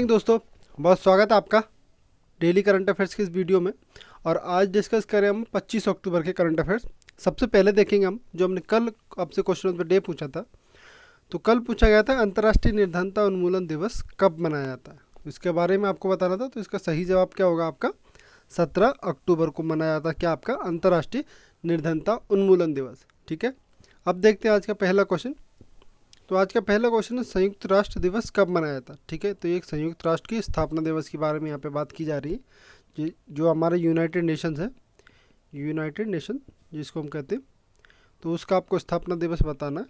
Morning दोस्तों, बहुत स्वागत है आपका डेली करंट अफेयर्स की इस वीडियो में। और आज डिस्कस करें हम 25 अक्टूबर के करंट अफेयर्स। सबसे पहले देखेंगे हम जो हमने कल आपसे क्वेश्चन ऑफ द डे पूछा था। तो कल पूछा गया था अंतर्राष्ट्रीय निर्धनता उन्मूलन दिवस कब मनाया जाता है, इसके बारे में आपको बताना था। तो इसका सही जवाब क्या होगा आपका 17 अक्टूबर को मनाया जाता है क्या आपका अंतर्राष्ट्रीय निर्धनता उन्मूलन दिवस। ठीक है, अब देखते हैं आज का पहला क्वेश्चन। तो आज का पहला क्वेश्चन है संयुक्त राष्ट्र दिवस कब मनाया जाता है। ठीक है, तो ये एक संयुक्त राष्ट्र की स्थापना दिवस के बारे में यहाँ पे बात की जा रही है। जो हमारे यूनाइटेड नेशंस है, यूनाइटेड नेशन जिसको हम कहते हैं, तो उसका आपको स्थापना दिवस बताना है।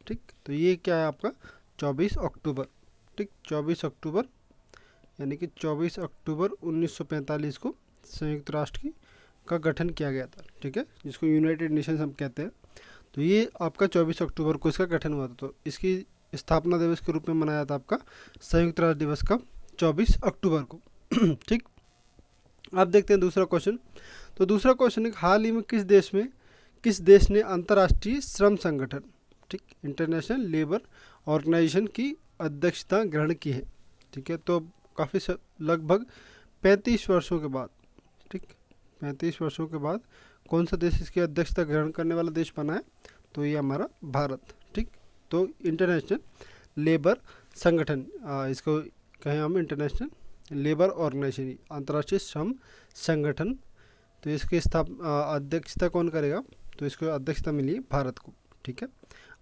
ठीक, तो ये क्या है आपका 24 अक्टूबर। ठीक, 24 अक्टूबर यानी कि 24 अक्टूबर 1945 को संयुक्त राष्ट्र की का गठन किया गया था। ठीक है, जिसको यूनाइटेड नेशंस हम कहते हैं। तो ये आपका 24 अक्टूबर को इसका गठन हुआ था। तो इसकी स्थापना दिवस के रूप में मनाया था आपका संयुक्त राष्ट्र दिवस का 24 अक्टूबर को। ठीक, आप देखते हैं दूसरा क्वेश्चन। तो दूसरा क्वेश्चन है हाल ही में किस देश ने अंतर्राष्ट्रीय श्रम संगठन, ठीक, इंटरनेशनल लेबर ऑर्गेनाइजेशन की अध्यक्षता ग्रहण की है। ठीक है, तो काफ़ी लगभग 35 वर्षों के बाद, ठीक, 35 वर्षों के बाद कौन सा देश इसकी अध्यक्षता ग्रहण करने वाला देश बना है, तो ये हमारा भारत। ठीक, तो इंटरनेशनल लेबर संगठन, इसको कहें हम इंटरनेशनल लेबर ऑर्गेनाइजेशन, अंतर्राष्ट्रीय श्रम संगठन। तो इसकी अध्यक्षता कौन करेगा, तो इसको अध्यक्षता मिली है भारत को। ठीक है,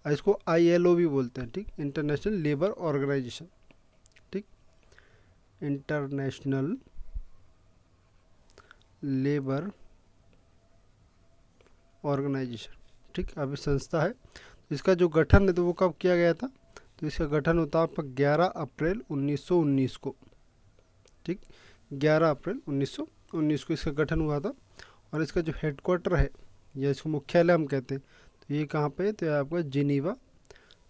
और इसको ILO भी बोलते हैं। ठीक, इंटरनेशनल लेबर ऑर्गेनाइजेशन। ठीक, इंटरनेशनल लेबर ऑर्गेनाइजेशन। ठीक, अभी संस्था है। इसका जो गठन है तो वो कब किया गया था, तो इसका गठन होता है आपका 11 अप्रैल 1919 को। ठीक, 11 अप्रैल 1919 को इसका गठन हुआ था। और इसका जो हेडक्वार्टर है या इसको मुख्यालय हम कहते हैं, तो ये कहाँ पे है, तो आपका जिनीवा,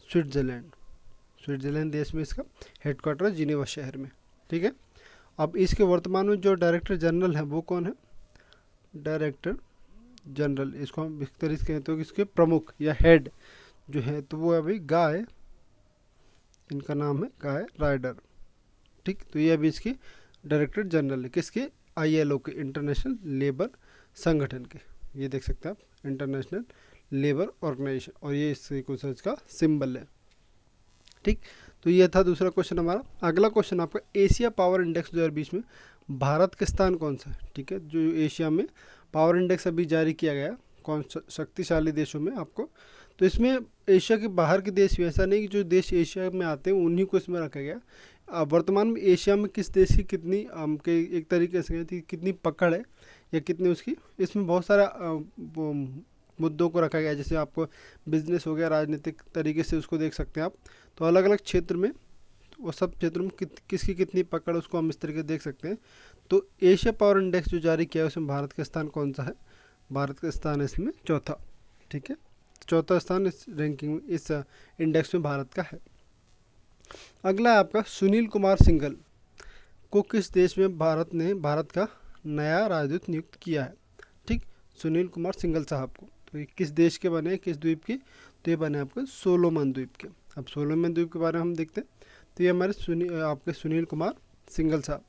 स्विट्जरलैंड देश में इसका हेडक्वार्टर है, जिनीवा शहर में। ठीक है, अब इसके वर्तमान में जो डायरेक्टर जनरल है वो कौन है, डायरेक्टर जनरल, इसको हम इस तरीके से कहते हो कि इसके प्रमुख या हेड जो है, तो वो अभी गाय, इनका नाम है गाय राइडर। ठीक, तो ये अभी इसके डायरेक्टर जनरल है, किसके, ILO के, इंटरनेशनल लेबर संगठन के। ये देख सकते हैं आप, इंटरनेशनल लेबर ऑर्गेनाइजेशन, और ये इसका सिंबल है। ठीक, तो ये था दूसरा क्वेश्चन हमारा। अगला क्वेश्चन आपका एशिया पावर इंडेक्स 2020 में भारत का स्थान कौन सा है। ठीक है, जो एशिया में पावर इंडेक्स अभी जारी किया गया कौन शक्तिशाली देशों में आपको, तो इसमें एशिया के बाहर के देश भी, ऐसा नहीं कि जो देश एशिया में आते हैं उन्हीं को इसमें रखा गया। वर्तमान में एशिया में किस देश की कितनी के एक तरीके से कितनी पकड़ है या कितनी उसकी, इसमें बहुत सारा मुद्दों को रखा गया है। जैसे आपको बिजनेस हो गया, राजनीतिक तरीके से उसको देख सकते हैं आप। तो अलग अलग क्षेत्र में, वो सब क्षेत्रों में किसकी कितनी पकड़, उसको हम इस तरीके से देख सकते हैं। तो एशिया पावर इंडेक्स जो जारी किया है उसमें भारत का स्थान कौन सा है, भारत का स्थान है इसमें चौथा। ठीक है, चौथा स्थान इस रैंकिंग में, इस इंडेक्स में भारत का है। अगला है आपका सुनील कुमार सिंघल को किस देश में भारत का नया राजदूत नियुक्त किया है। ठीक, सुनील कुमार सिंघल साहब को, तो ये किस देश के बने, किस द्वीप के, तो ये बने आपके सोलोमन द्वीप के। अब सोलोमन द्वीप के बारे में हम देखते हैं। तो ये हमारे आपके सुनील कुमार सिंघल साहब।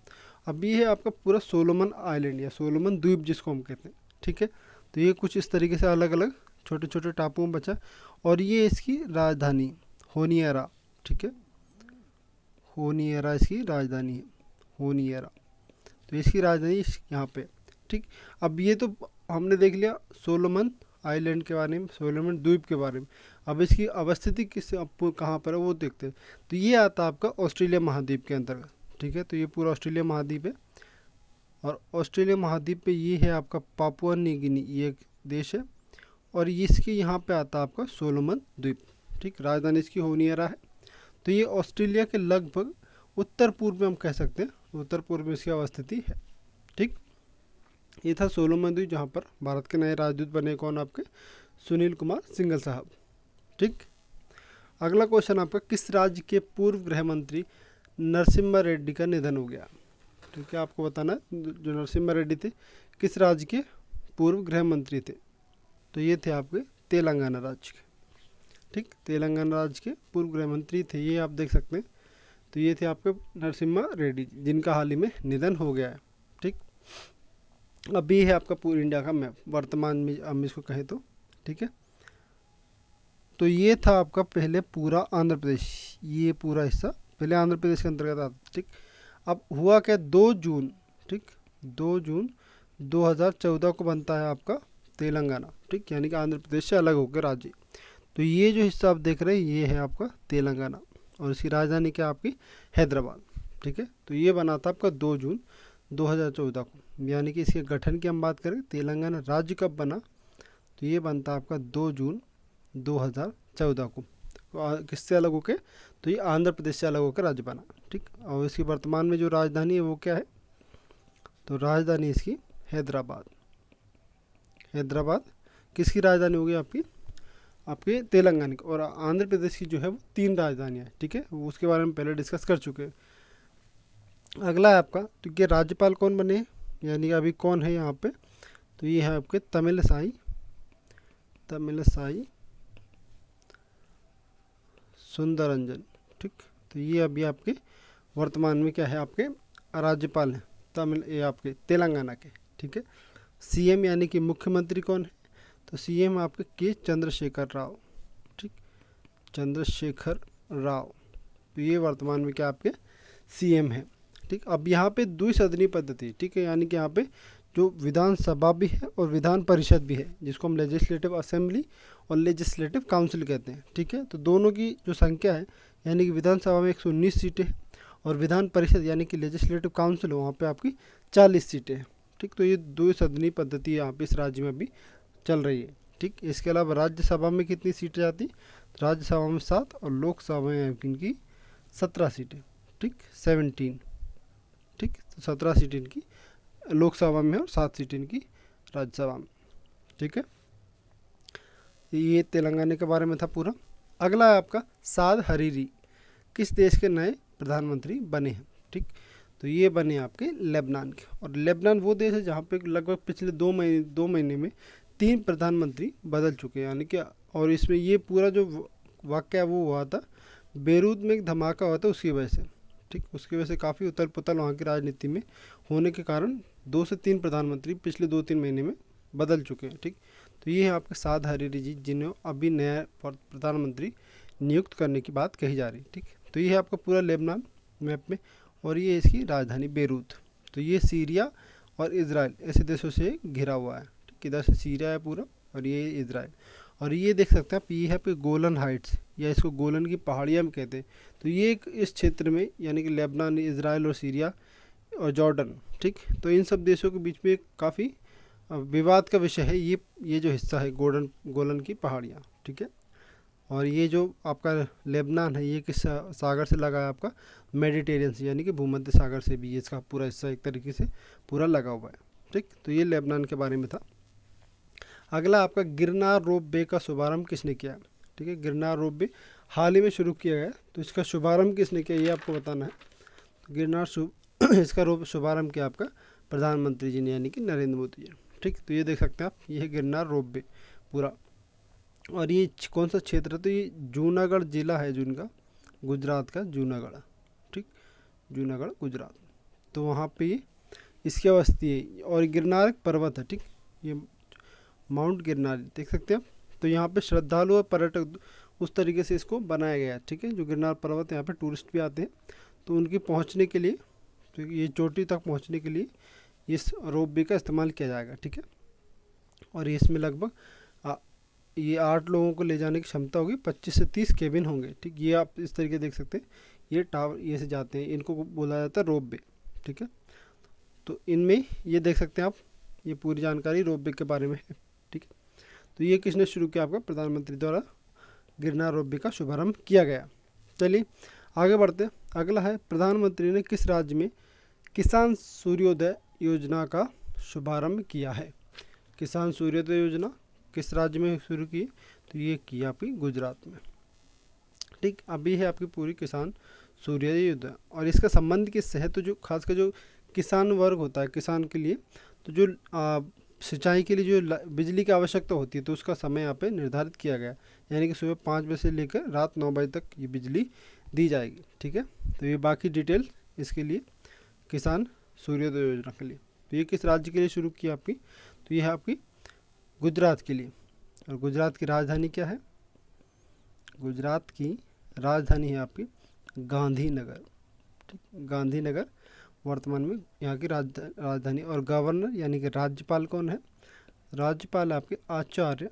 अब ये है आपका पूरा सोलोमन आइलैंड या सोलोमन द्वीप जिसको हम कहते हैं। ठीक है, तो ये कुछ इस तरीके से अलग अलग छोटे छोटे टापुओं में बचा, और ये इसकी राजधानी होनियारा। ठीक है, होनियारा इसकी राजधानी है, होनियारा, तो इसकी राजधानी यहाँ पे। ठीक, अब ये तो हमने देख लिया सोलोमन आइलैंड के बारे में, सोलोमन द्वीप के बारे में। अब इसकी अवस्थिति कहाँ पर है वो देखते हैं। तो ये आता है आपका ऑस्ट्रेलिया महाद्वीप के अंतर्गत। ठीक है, तो ये पूरा ऑस्ट्रेलिया महाद्वीप है, और ऑस्ट्रेलिया महाद्वीप पे ये है आपका पापुआ न्यू गिनी, ये एक देश है, और इसके यहाँ पे आता है आपका सोलोमन द्वीप। ठीक, राजधानी इसकी होनियारा है। तो ये ऑस्ट्रेलिया के लगभग उत्तर पूर्व में हम कह सकते हैं, उत्तर पूर्व में इसकी अवस्थिति है। ठीक, ये था सोलोमन द्वीप जहाँ पर भारत के नए राजदूत बने कौन, आपके सुनील कुमार सिंघल साहब। ठीक, अगला क्वेश्चन आपका किस राज्य के पूर्व गृह मंत्री नरसिम्हा रेड्डी का निधन हो गया। ठीक है, आपको बताना है जो नरसिम्हा रेड्डी थे किस राज्य के पूर्व गृह मंत्री थे, तो ये थे आपके तेलंगाना राज्य के। ठीक, तेलंगाना राज्य के पूर्व गृह मंत्री थे ये, आप देख सकते हैं। तो ये थे आपके नरसिम्हा रेड्डी जिनका हाल ही में निधन हो गया है। ठीक, अब ये है आपका पूरे इंडिया का मैप वर्तमान में, हम इसको कहें तो। ठीक है, तो ये था आपका पहले पूरा आंध्र प्रदेश, ये पूरा हिस्सा पहले आंध्र प्रदेश के अंतर्गत आता। ठीक, अब हुआ क्या, 2 जून, ठीक 2 जून 2014 को बनता है आपका तेलंगाना। ठीक, यानी कि आंध्र प्रदेश से अलग होकर राज्य। तो ये जो हिस्सा आप देख रहे हैं ये है आपका तेलंगाना और इसकी राजधानी क्या आपकी हैदराबाद। ठीक है, तो ये बना था आपका 2 जून 2014 को। यानी कि इसके गठन की हम बात करें, तेलंगाना राज्य कब बना, तो ये बनता आपका 2 जून 2014 को। किससे अलग होके, तो ये आंध्र प्रदेश से अलग होकर राज्य बना। ठीक, और इसकी वर्तमान में जो राजधानी है वो क्या है, तो राजधानी इसकी हैदराबाद। हैदराबाद किसकी राजधानी होगी आपकी, आपके तेलंगाना की। और आंध्र प्रदेश की जो है वो 3 राजधानियाँ हैं। ठीक है, वो उसके बारे में पहले डिस्कस कर चुके हैं। अगला है आपका, तो ये राज्यपाल कौन बने हैं, यानी कि अभी कौन है यहाँ पे, तो ये है आपके तमिलसाई सुंदररंजन। ठीक, तो ये अभी आपके वर्तमान में क्या है, आपके राज्यपाल हैं ये आपके तेलंगाना के। ठीक है, सीएम यानी कि मुख्यमंत्री कौन है, तो सीएम आपके के चंद्रशेखर राव। ठीक, चंद्रशेखर राव, तो ये वर्तमान में क्या आपके सीएम है। ठीक, अब यहाँ पे द्विसदनीय पद्धति। ठीक है, यानी कि यहाँ पे जो विधानसभा भी है और विधान परिषद भी है, जिसको हम लेजिस्लेटिव असेंबली और लेजिस्लेटिव काउंसिल कहते हैं। ठीक है, तो दोनों की जो संख्या है, यानी कि विधानसभा में 119 सीटें हैं और विधान परिषद यानी कि लेजिस्लेटिव काउंसिल वहाँ पे आपकी 40 सीटें हैं। ठीक, तो ये द्विसदनीय पद्धति यहाँ पे इस राज्य में भी चल रही है। ठीक, इसके अलावा राज्यसभा में कितनी सीटें जाती, तो राज्यसभा में 7 और लोकसभा में इनकी 17 सीटें। ठीक, 17। ठीक, तो 17 सीटें इनकी लोकसभा में और 7 सीटें इनकी राज्यसभा में। ठीक है, ये तेलंगाना के बारे में था पूरा। अगला है आपका साद हरीरी किस देश के नए प्रधानमंत्री बने हैं। ठीक, तो ये बने आपके लेबनान के। और लेबनान वो देश है जहाँ पे लगभग पिछले 2 महीने में 3 प्रधानमंत्री बदल चुके हैं, यानी कि। और इसमें ये पूरा जो वाक़या वो हुआ था, बेरूत में एक धमाका हुआ था उसकी वजह से। ठीक, उसकी वजह से काफ़ी उथल पुथल वहाँ की राजनीति में होने के कारण 2 से 3 प्रधानमंत्री पिछले 2-3 महीने में बदल चुके हैं। ठीक, तो ये है आपके साद हरीरी जी, जिन्हें अभी नया प्रधानमंत्री नियुक्त करने की बात कही जा रही। ठीक, तो ये है आपका पूरा लेबनान मैप में, और ये इसकी राजधानी बेरूत। तो ये सीरिया और इजराइल ऐसे देशों से घिरा हुआ है। ठीक, इधर से सीरिया है पूरा और ये इजराइल। और ये देख सकते हैं आप, ये है पे गोलन हाइट्स या इसको गोलन की पहाड़ियाँ भी कहते हैं। तो ये इस क्षेत्र में यानी कि लेबनान, इजराइल और सीरिया और जॉर्डन। ठीक, तो इन सब देशों के बीच में काफ़ी विवाद का विषय है ये जो हिस्सा है गोलन की पहाड़ियाँ। ठीक है, और ये जो आपका लेबनान है ये किस सागर से लगा है, आपका मेडिटेरियन से, यानी कि भूमध्य सागर से भी ये इसका पूरा हिस्सा एक तरीके से पूरा लगा हुआ है। ठीक, तो ये लेबनान के बारे में था। अगला आपका गिरनार रोपवे का शुभारंभ किसने किया। ठीक है, गिरनार रोपवे हाल ही में शुरू किया गया, तो इसका शुभारंभ किसने किया ये आपको बताना है। तो गिरनार इसका शुभारंभ किया आपका प्रधानमंत्री जी ने, यानी कि नरेंद्र मोदी जी। ठीक, तो ये देख सकते हैं आप, ये है गिरनार रोपवे पूरा। और ये कौन सा क्षेत्र है, तो ये जूनागढ़ जिला है जिनका, गुजरात का जूनागढ़। ठीक, जूनागढ़ गुजरात, तो वहाँ पे ये इसकी अवस्थी है। और गिरनार एक पर्वत है। ठीक, ये माउंट गिरनार देख सकते हैं आप। तो यहाँ पे श्रद्धालु और पर्यटक उस तरीके से इसको बनाया गया है। ठीक है, जो गिरनार पर्वत यहाँ पे टूरिस्ट भी आते हैं, तो उनकी पहुँचने के लिए, तो ये चोटी तक पहुँचने के लिए इस रोपवे का इस्तेमाल किया जाएगा। ठीक है, और इसमें लगभग ये 8 लोगों को ले जाने की क्षमता होगी, 25 से 30 केबिन होंगे। ठीक, ये आप इस तरीके देख सकते हैं, ये टावर ये से जाते हैं, इनको बोला जाता है रोपवे। ठीक है, तो इनमें ये देख सकते हैं आप, ये पूरी जानकारी रोपवे के बारे में है। ठीक है, तो ये किसने शुरू किया, आपका प्रधानमंत्री द्वारा गिरनार रोपवे का शुभारंभ किया गया। चलिए आगे बढ़ते हैं। अगला है, प्रधानमंत्री ने किस राज्य में किसान सूर्योदय योजना का शुभारंभ किया है। किसान सूर्योदय योजना किस राज्य में शुरू की, तो ये किया आपकी गुजरात में। ठीक, अभी है आपकी पूरी किसान सूर्योदय योजना। और इसका संबंध किससे है, तो जो खासकर जो किसान वर्ग होता है, किसान के लिए तो जो सिंचाई के लिए जो बिजली की आवश्यकता होती है, तो उसका समय यहाँ पे निर्धारित किया गया, यानी कि सुबह 5 बजे से लेकर रात 9 बजे तक ये बिजली दी जाएगी। ठीक है, तो ये बाकी डिटेल इसके लिए किसान सूर्योदय योजना के लिए। तो ये किस राज्य के लिए शुरू की आपकी, तो ये है आपकी गुजरात के लिए। और गुजरात की राजधानी क्या है, गुजरात की राजधानी है आपकी गांधीनगर। ठीक, गांधीनगर वर्तमान में यहाँ की राजधानी। और गवर्नर यानी कि राज्यपाल कौन है, राज्यपाल आपके आचार्य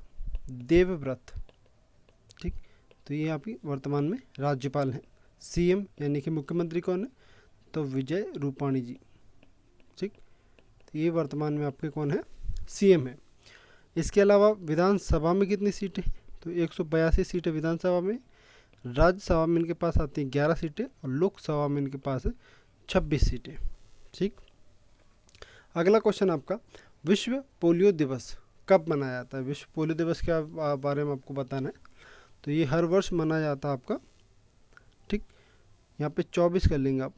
देवव्रत। ठीक, तो ये आपकी वर्तमान में राज्यपाल हैं। सीएम यानी कि मुख्यमंत्री कौन है, तो विजय रूपाणी जी। ठीक, तो ये वर्तमान में आपके कौन है, सीएम है। इसके अलावा विधानसभा में कितनी सीटें, तो 182 सीटें विधानसभा में। राज्यसभा में इनके पास आती हैं 11 सीटें और लोकसभा में इनके पास है 26 सीटें। ठीक, अगला क्वेश्चन आपका, विश्व पोलियो दिवस कब मनाया जाता है। विश्व पोलियो दिवस के बारे में आपको बताना है। तो ये हर वर्ष मनाया जाता है आपका, ठीक, यहाँ पे 24 कर लेंगे आप,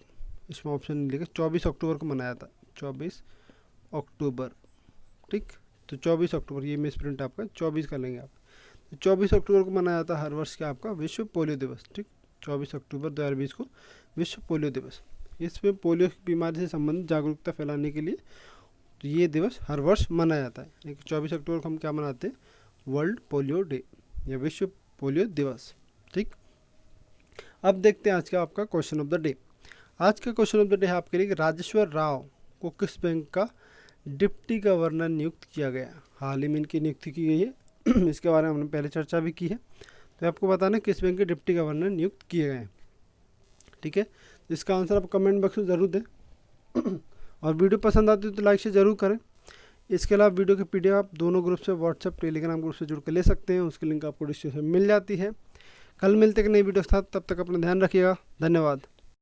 इसमें ऑप्शन नहीं लिखा, 24 अक्टूबर को मनाया था, 24 अक्टूबर। ठीक, तो 24 अक्टूबर, ये मिस प्रिंट आपका 24 कर लेंगे आप। तो 24 अक्टूबर को मनाया जाता है हर वर्ष का आपका विश्व पोलियो दिवस। ठीक, 24 अक्टूबर 2020 को विश्व पोलियो दिवस। इसमें पोलियो की बीमारी से संबंधित जागरूकता फैलाने के लिए तो ये दिवस हर वर्ष मनाया जाता है। लेकिन 24 अक्टूबर को हम क्या मनाते हैं, वर्ल्ड पोलियो डे या विश्व पोलियो दिवस। ठीक, अब देखते हैं आज का आपका क्वेश्चन ऑफ द डे। आज का क्वेश्चन ऑफ द डे है आपके लिए, राजेश्वर राव को किस बैंक का डिप्टी गवर्नर नियुक्त किया गया। हाल ही में इनकी नियुक्ति की गई है इसके बारे में हमने पहले चर्चा भी की है। तो आपको बताना है किस बैंक के डिप्टी गवर्नर नियुक्त किए गए हैं। ठीक है, इसका आंसर आप कमेंट बॉक्स में ज़रूर दें और वीडियो पसंद आती है तो लाइक से ज़रूर करें। इसके अलावा वीडियो के पीडीएफ आप दोनों ग्रुप से, व्हाट्सएप टेलीग्राम ग्रुप से जुड़ कर ले सकते हैं। उसकी लिंक आपको डिस्क्रिप्शन में मिल जाती है। कल मिलते हैं नई वीडियो के साथ, तब तक अपना ध्यान रखिएगा। धन्यवाद।